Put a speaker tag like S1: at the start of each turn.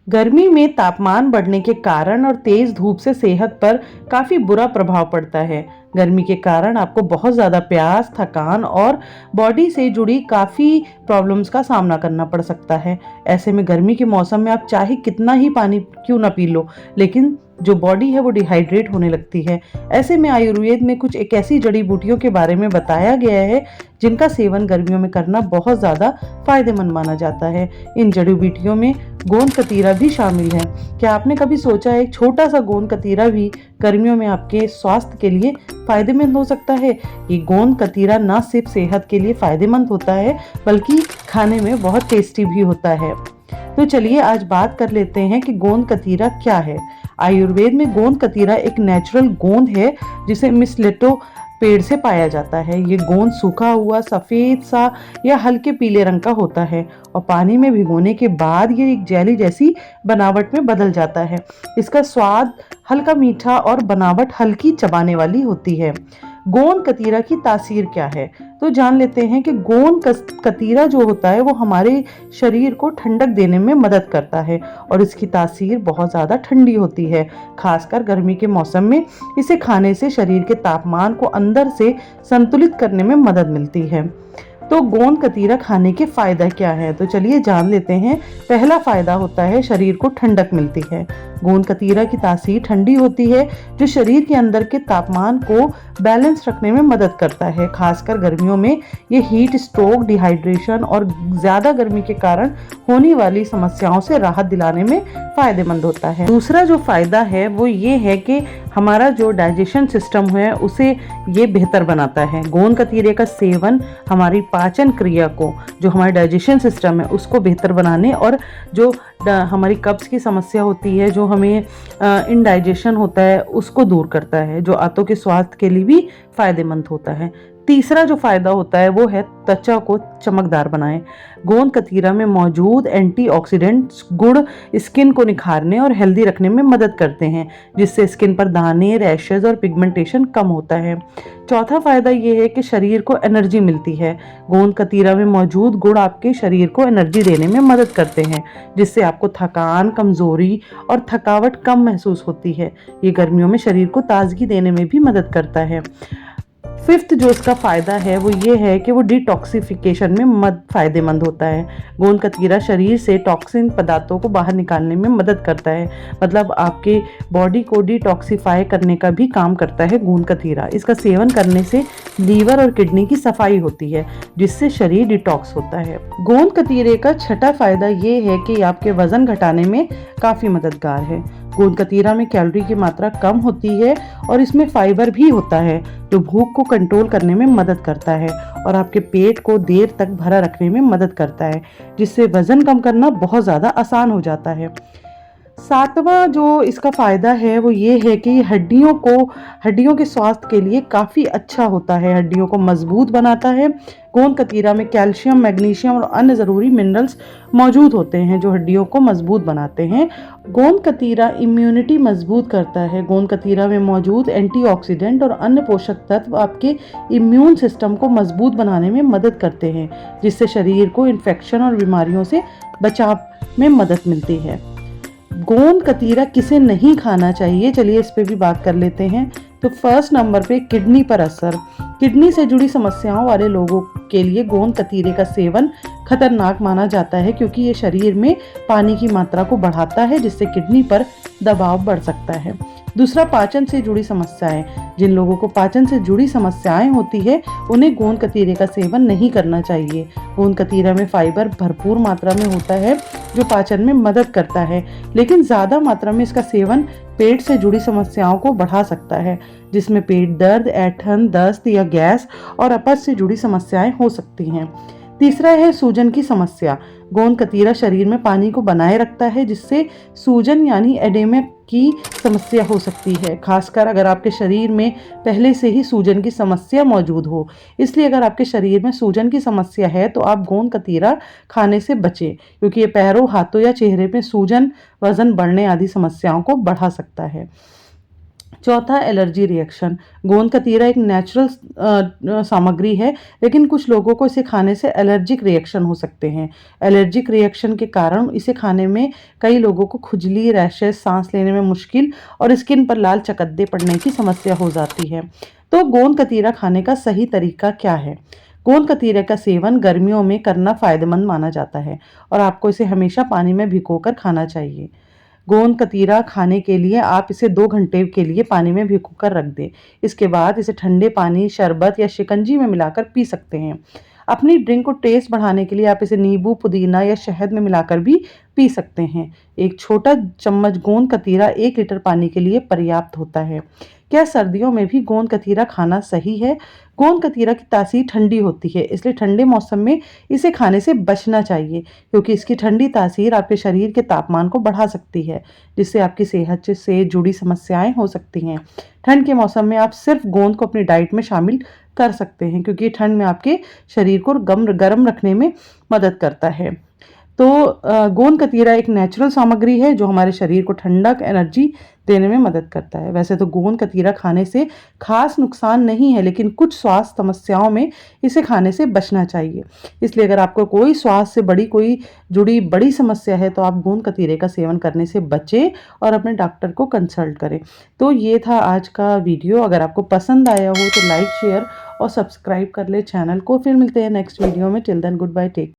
S1: गर्मी में तापमान बढ़ने के कारण और तेज धूप से सेहत पर काफी बुरा प्रभाव पड़ता है। गर्मी के कारण आपको बहुत ज्यादा प्यास, थकान और बॉडी से जुड़ी काफी प्रॉब्लम्स का सामना करना पड़ सकता है। ऐसे में गर्मी के मौसम में आप चाहे कितना ही पानी क्यों ना पी लो, लेकिन जो बॉडी है वो डिहाइड्रेट होने लगती है। ऐसे में आयुर्वेद में कुछ एक ऐसी जड़ी बूटियों के बारे में बताया गया है जिनका सेवन गर्मियों में करना बहुत ज्यादा फायदेमंद माना जाता है। इन जड़ी बूटियों में गोंद कतीरा भी शामिल है। क्या आपने कभी सोचा है एक छोटा सा गोंद कतीरा भी गर्मियों में आपके स्वास्थ्य के लिए फायदेमंद हो सकता है? ये गोंद कतीरा ना सिर्फ सेहत के लिए फायदेमंद होता है बल्कि खाने में बहुत टेस्टी भी होता है। तो चलिए आज बात कर लेते हैं कि गोंद कतीरा क्या है। आयुर्वेद में गोंद कतीरा एक नेचुरल गोंद है जिसे मिसलेटो पेड़ से पाया जाता है। ये गोंद सूखा हुआ सफेद सा या हल्के पीले रंग का होता है और पानी में भिगोने के बाद ये एक जेली जैसी बनावट में बदल जाता है। इसका स्वाद हल्का मीठा और बनावट हल्की चबाने वाली होती है। गोंद कतीरा की तासीर क्या है, तो जान लेते हैं कि गोंद कतीरा जो होता है वो हमारे शरीर को ठंडक देने में मदद करता है और इसकी तासीर बहुत ज़्यादा ठंडी होती है। खासकर गर्मी के मौसम में इसे खाने से शरीर के तापमान को अंदर से संतुलित करने में मदद मिलती है। तो गोंद कतीरा खाने के फायदा क्या है, तो चलिए जान लेते हैं। पहला फायदा होता है शरीर को ठंडक मिलती है। गोंद कतीरा की तासीर ठंडी होती है जो शरीर के अंदर के तापमान को बैलेंस रखने में मदद करता है। खासकर गर्मियों में ये हीट स्ट्रोक, डिहाइड्रेशन और ज्यादा गर्मी के कारण होने वाली समस्याओं से राहत दिलाने में फायदेमंद होता है। दूसरा जो फायदा है वो ये है कि हमारा जो डाइजेशन सिस्टम है उसे ये बेहतर बनाता है। गोंद कतीरे का सेवन हमारी पाचन क्रिया को, जो हमारे डाइजेशन सिस्टम है उसको बेहतर बनाने और जो हमारी कब्ज की समस्या होती है, जो हमें इनडाइजेशन होता है, उसको दूर करता है, जो आंतों के स्वास्थ्य के लिए भी फायदेमंद होता है। तीसरा जो फायदा होता है वो है त्वचा को चमकदार बनाए। गोंद कतीरा में मौजूद एंटीऑक्सीडेंट्स गुण स्किन को निखारने और हेल्दी रखने में मदद करते हैं, जिससे स्किन पर दाने, रैशेज और पिगमेंटेशन कम होता है। चौथा फायदा ये है कि शरीर को एनर्जी मिलती है। गोंद कतीरा में मौजूद गुण आपके शरीर को एनर्जी देने में मदद करते हैं, जिससे आपको थकान, कमजोरी और थकावट कम महसूस होती है। ये गर्मियों में शरीर को ताजगी देने में भी मदद करता है। फिफ्थ जो इसका फायदा है वो ये है कि वो डिटॉक्सिफिकेशन में फायदेमंद होता है। गोंद कतीरा शरीर से टॉक्सिन पदार्थों को बाहर निकालने में मदद करता है, मतलब आपके बॉडी को डिटॉक्सिफाई करने का भी काम करता है गोंद कतीरा। इसका सेवन करने से लीवर और किडनी की सफाई होती है, जिससे शरीर डिटॉक्स होता है। गोंद कतीरे का छठा फायदा ये है कि आपके वजन घटाने में काफी मददगार है। गोंद कतीरा में कैलोरी की मात्रा कम होती है और इसमें फाइबर भी होता है जो भूख को कंट्रोल करने में मदद करता है और आपके पेट को देर तक भरा रखने में मदद करता है, जिससे वजन कम करना बहुत ज़्यादा आसान हो जाता है। सातवां जो इसका फायदा है वो ये है कि हड्डियों के स्वास्थ्य के लिए काफ़ी अच्छा होता है, हड्डियों को मजबूत बनाता है। गोंद कतीरा में कैल्शियम, मैग्नीशियम और अन्य ज़रूरी मिनरल्स मौजूद होते हैं जो हड्डियों को मजबूत बनाते हैं। गोंद कतीरा इम्यूनिटी मजबूत करता है। गोंद कतीरा में मौजूद एंटीऑक्सीडेंट और अन्य पोषक तत्व आपके इम्यून सिस्टम को मजबूत बनाने में मदद करते हैं, जिससे शरीर को इन्फेक्शन और बीमारियों से बचाव में मदद मिलती है। गोंद कतीरा किसे नहीं खाना चाहिए, चलिए इस पे भी बात कर लेते हैं। तो फर्स्ट नंबर पे किडनी पर असर। किडनी से जुड़ी समस्याओं वाले लोगों के लिए गोंद कतीरे का सेवन खतरनाक माना जाता है, क्योंकि ये शरीर में पानी की मात्रा को बढ़ाता है, जिससे किडनी पर दबाव बढ़ सकता है। दूसरा, पाचन से जुड़ी समस्याएं। जिन लोगों को पाचन से जुड़ी समस्याएं होती है उन्हें गोंद कतीरे का सेवन नहीं करना चाहिए। गोंद कतीरा में फाइबर भरपूर मात्रा में होता है जो पाचन में मदद करता है, लेकिन ज़्यादा मात्रा में इसका सेवन पेट से जुड़ी समस्याओं को बढ़ा सकता है, जिसमें पेट दर्द, ऐंठन, दस्त या गैस और अपच से जुड़ी समस्याएं हो सकती हैं। तीसरा है सूजन की समस्या। गोंद कतीरा शरीर में पानी को बनाए रखता है, जिससे सूजन यानी एडेमा की समस्या हो सकती है, खासकर अगर आपके शरीर में पहले से ही सूजन की समस्या मौजूद हो। इसलिए अगर आपके शरीर में सूजन की समस्या है तो आप गोंद कतीरा खाने से बचें, क्योंकि ये पैरों, हाथों या चेहरे में सूजन, वजन बढ़ने आदि समस्याओं को बढ़ा सकता है। चौथा, एलर्जी रिएक्शन। गोंद कतीरा एक नेचुरल सामग्री है, लेकिन कुछ लोगों को इसे खाने से एलर्जिक रिएक्शन हो सकते हैं। एलर्जिक रिएक्शन के कारण इसे खाने में कई लोगों को खुजली, रैशेस, सांस लेने में मुश्किल और स्किन पर लाल चकत्ते पड़ने की समस्या हो जाती है। तो गोंद कतीरा खाने का सही तरीका क्या है? गोंद कतीरे का सेवन गर्मियों में करना फायदेमंद माना जाता है और आपको इसे हमेशा पानी में भिगोकर खाना चाहिए। गोंद कतीरा खाने के लिए आप इसे 2 घंटे के लिए पानी में भिगोकर रख दें। इसके बाद इसे ठंडे पानी, शरबत या शिकंजी में मिलाकर पी सकते हैं। अपनी ड्रिंक को टेस्ट बढ़ाने के लिए आप इसे नींबू, पुदीना या शहद में मिलाकर भी पी सकते हैं। एक छोटा चम्मच गोंद कतीरा 1 लीटर पानी के लिए पर्याप्त होता है। क्या सर्दियों में भी गोंद कतीरा खाना सही है? गोंद कतीरा की तासीर ठंडी होती है, इसलिए ठंडे मौसम में इसे खाने से बचना चाहिए, क्योंकि इसकी ठंडी तासीर आपके शरीर के तापमान को बढ़ा सकती है, जिससे आपकी सेहत से जुड़ी समस्याएं हो सकती हैं। ठंड के मौसम में आप सिर्फ गोंद को अपनी डाइट में शामिल कर सकते हैं, क्योंकि ठंड में आपके शरीर को गर्म रखने में मदद करता है। तो गोंद कतीरा एक नेचुरल सामग्री है जो हमारे शरीर को ठंडक, एनर्जी देने में मदद करता है। वैसे तो गोंद कतीरा खाने से खास नुकसान नहीं है, लेकिन कुछ स्वास्थ्य समस्याओं में इसे खाने से बचना चाहिए। इसलिए अगर आपको कोई स्वास्थ्य से कोई जुड़ी बड़ी समस्या है, तो आप गोंद कतीरे का सेवन करने से बचें और अपने डॉक्टर को कंसल्ट करें। तो ये था आज का वीडियो। अगर आपको पसंद आया हो तो लाइक, शेयर और सब्सक्राइब कर ले चैनल को। फिर मिलते हैं नेक्स्ट वीडियो में। Till then good bye, take